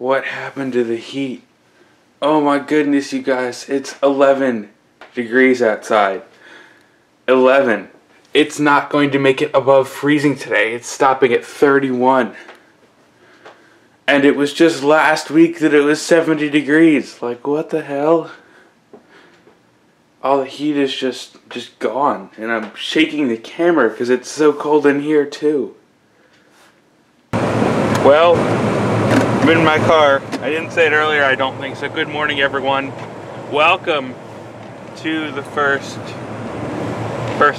What happened to the heat? Oh my goodness, you guys. It's 11 degrees outside. 11. It's not going to make it above freezing today. It's stopping at 31. And it was just last week that it was 70 degrees. Like, what the hell? All the heat is just gone. And I'm shaking the camera because it's so cold in here too. Well, I'm in my car. I didn't say it earlier, I don't think so. Good morning, everyone. Welcome to the first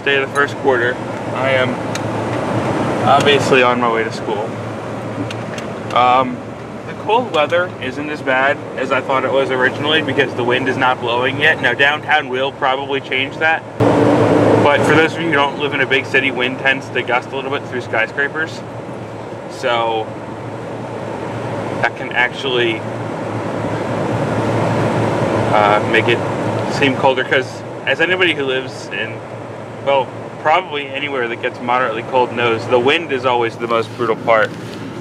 day of the first quarter. I am obviously on my way to school. The cold weather isn't as bad as I thought it was originally because the wind is not blowing yet. Now downtown will probably change that. But for those of you who don't live in a big city, wind tends to gust a little bit through skyscrapers. So that can actually make it seem colder, because as anybody who lives in, well, probably anywhere that gets moderately cold knows, the wind is always the most brutal part.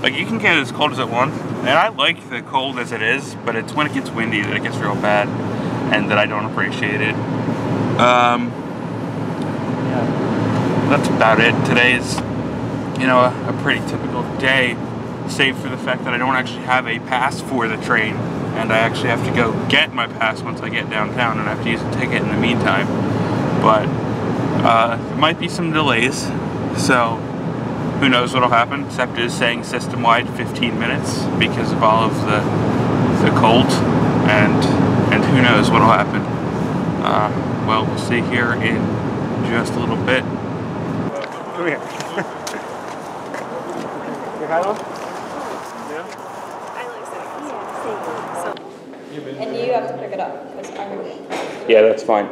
Like, you can get as cold as it wants, and I like the cold as it is, but it's when it gets windy that it gets real bad, and that I don't appreciate it. Yeah, that's about it. Today is, you know, a pretty typical day, save for the fact that I don't actually have a pass for the train, and I actually have to go get my pass once I get downtown, and I have to use a ticket in the meantime. But there might be some delays, so who knows what'll happen. SEPTA is saying system-wide 15 minutes because of all of the cold, and who knows what'll happen. Well, we'll see here in just a little bit. Come here. Your hat on? And you have to pick it up, because I'm... Yeah, that's fine.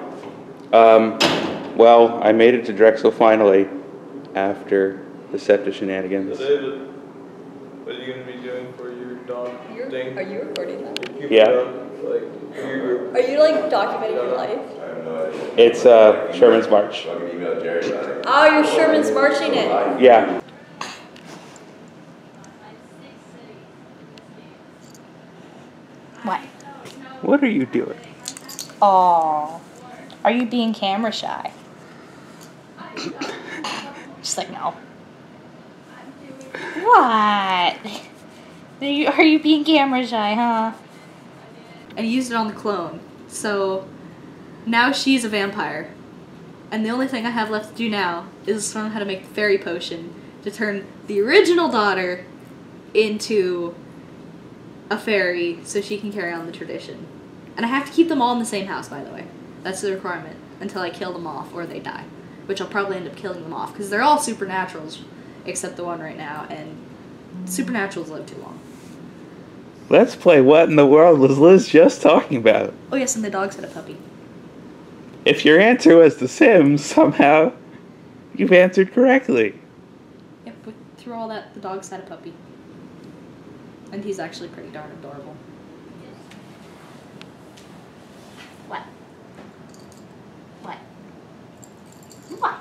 Well, I made it to Drexel finally, after the SEPTA shenanigans. So David, what are you going to be doing for your dog thing? Are you recording that? Yeah. Are you, like, documenting your life? It's Sherman's March. Oh, you're Sherman's marching it. Yeah. What? What are you doing? Oh, are you being camera shy? Just like, no. What? Are you being camera shy, huh? I used it on the clone, so now she's a vampire. And the only thing I have left to do now is learn how to make the fairy potion to turn the original daughter into a fairy so she can carry on the tradition. And I have to keep them all in the same house, by the way. That's the requirement, until I kill them off or they die. Which I'll probably end up killing them off, because they're all supernaturals, except the one right now, and supernaturals live too long. Let's play What in the World was Liz just talking about? Oh yes, and the dogs had a puppy. If your answer was The Sims, somehow you've answered correctly. Yep, but through all that, the dogs had a puppy. And he's actually pretty darn adorable. What? What? What?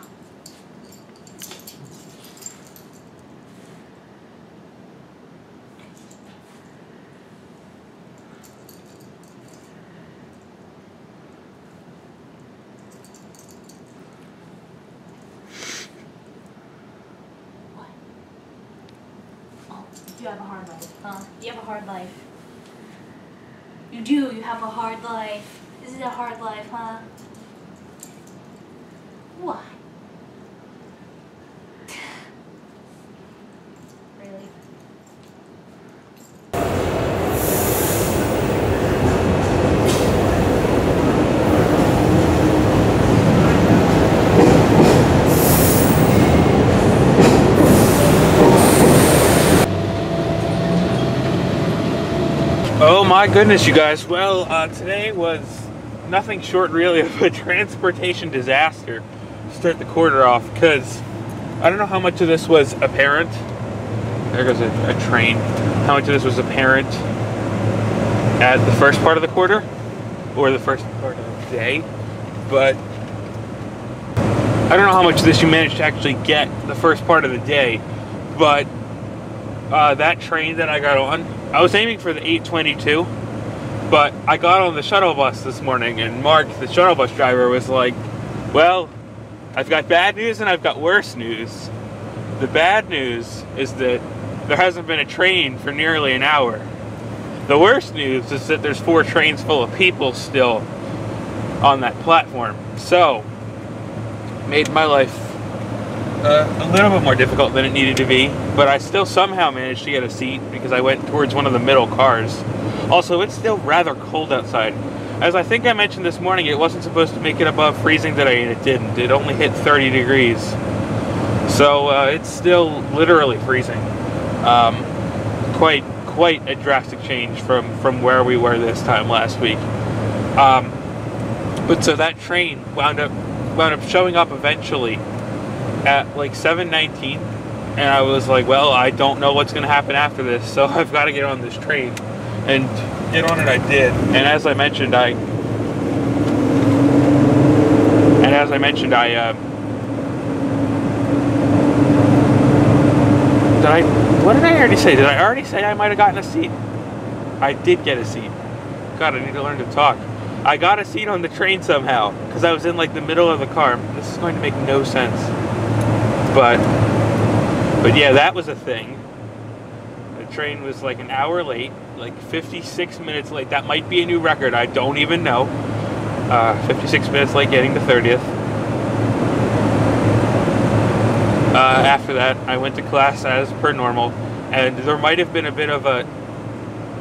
You have a hard life, huh? You have a hard life. You do, you have a hard life. Is it a hard life, huh? Why? Really? Oh my goodness, you guys. Well, today was nothing short really of a transportation disaster to start the quarter off, because I don't know how much of this was apparent. There goes a train. How much of this was apparent at the first part of the quarter or the first part of the day, but I don't know how much of this you managed to actually get the first part of the day, but that train that I got on, I was aiming for the 8:22, but I got on the shuttle bus this morning, and Mark, the shuttle bus driver, was like, well, I've got bad news and I've got worse news. The bad news is that there hasn't been a train for nearly an hour. The worst news is that there's 4 trains full of people still on that platform. So, made my life a little bit more difficult than it needed to be, but I still somehow managed to get a seat because I went towards one of the middle cars. Also, it's still rather cold outside. As I think I mentioned this morning, it wasn't supposed to make it above freezing today, and it didn't. It only hit 30 degrees. So it's still literally freezing. Quite a drastic change from where we were this time last week. But so that train wound up showing up eventually at like 7:19, and I was like, well, I don't know what's going to happen after this, so I've got to get on this train. And get on it I did. And as I mentioned, what did I already say? Did I already say I might have gotten a seat? I did get a seat. God, I need to learn to talk. I got a seat on the train somehow, because I was in like the middle of the car. This is going to make no sense. But yeah, that was a thing. The train was like an hour late, like 56 minutes late. That might be a new record, I don't even know. 56 minutes late getting to 30th. After that, I went to class as per normal, and there might have been a bit of a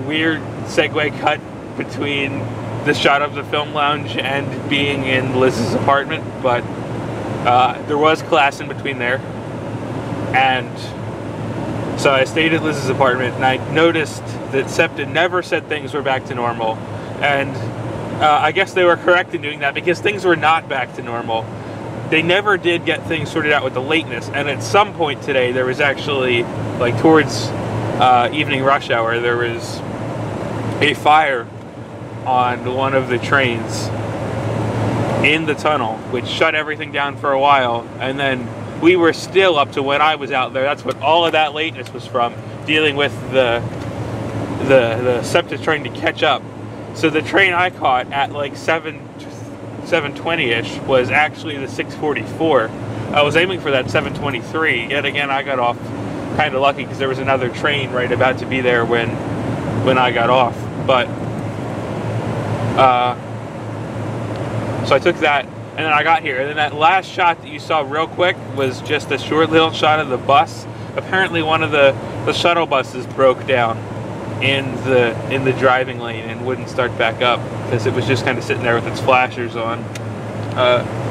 weird segue cut between the shot of the film lounge and being in Liz's apartment, but there was class in between there. And so I stayed at Liz's apartment, and I noticed that SEPTA never said things were back to normal. And I guess they were correct in doing that, because things were not back to normal. They never did get things sorted out with the lateness, and at some point today there was actually, like towards evening rush hour, there was a fire on one of the trains in the tunnel, which shut everything down for a while, and then we were still, up to when I was out there, that's what all of that lateness was from, dealing with the SEPTA trying to catch up. So the train I caught at like 7:20-ish was actually the 6:44. I was aiming for that 7:23. Yet again, I got off kind of lucky because there was another train right about to be there when I got off. But so I took that, and then I got here. And then that last shot that you saw real quick was just a short little shot of the bus. Apparently one of the shuttle buses broke down in the driving lane and wouldn't start back up because it was just kind of sitting there with its flashers on.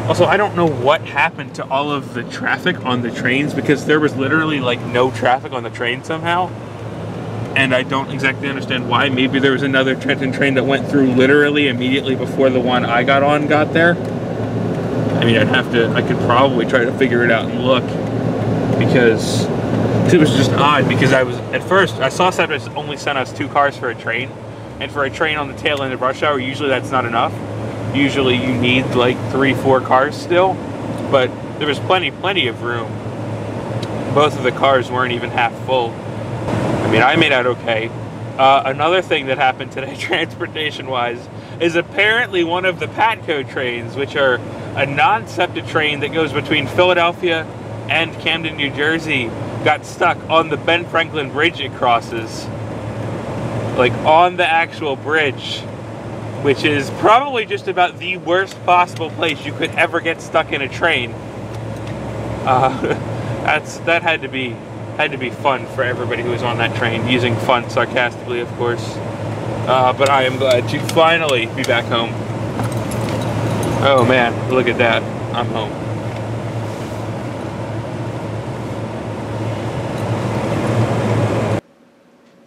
Also, I don't know what happened to all of the traffic on the trains, because there was literally like no traffic on the train somehow, and I don't exactly understand why. Maybe there was another Trenton train that went through literally immediately before the one I got on got there. I mean, I could probably try to figure it out and look, because it was just odd, because at first I saw SEPTA only sent us 2 cars for a train, and for a train on the tail end of rush hour, usually that's not enough. Usually you need like 3-4 cars still, but there was plenty of room. Both of the cars weren't even half full. I mean, I made out okay. Another thing that happened today, transportation-wise, is apparently one of the Patco trains, which are a non-SEPTA train that goes between Philadelphia and Camden, New Jersey, got stuck on the Ben Franklin Bridge it crosses. Like, on the actual bridge, which is probably just about the worst possible place you could ever get stuck in a train. That had to be fun for everybody who was on that train, using fun sarcastically, of course. But I am glad to finally be back home. Oh man, look at that. I'm home.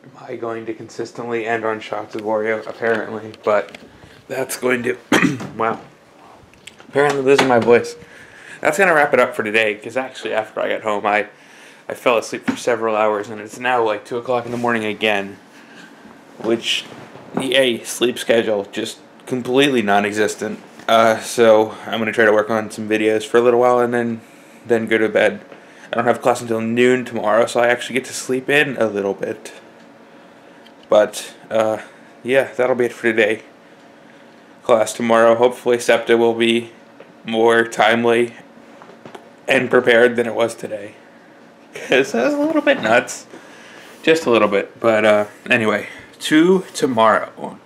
Am I going to consistently end on shots of Oreo? Apparently, but that's going to... Wow. Apparently losing my voice. That's going to wrap it up for today, because actually after I got home, I fell asleep for several hours, and it's now like 2 o'clock in the morning again, which, the sleep schedule, just completely non-existent. So I'm going to try to work on some videos for a little while and then go to bed. I don't have class until noon tomorrow, so I actually get to sleep in a little bit. But, yeah, that'll be it for today. Class tomorrow. Hopefully SEPTA will be more timely and prepared than it was today. Because that was a little bit nuts. Just a little bit. But, anyway, to tomorrow.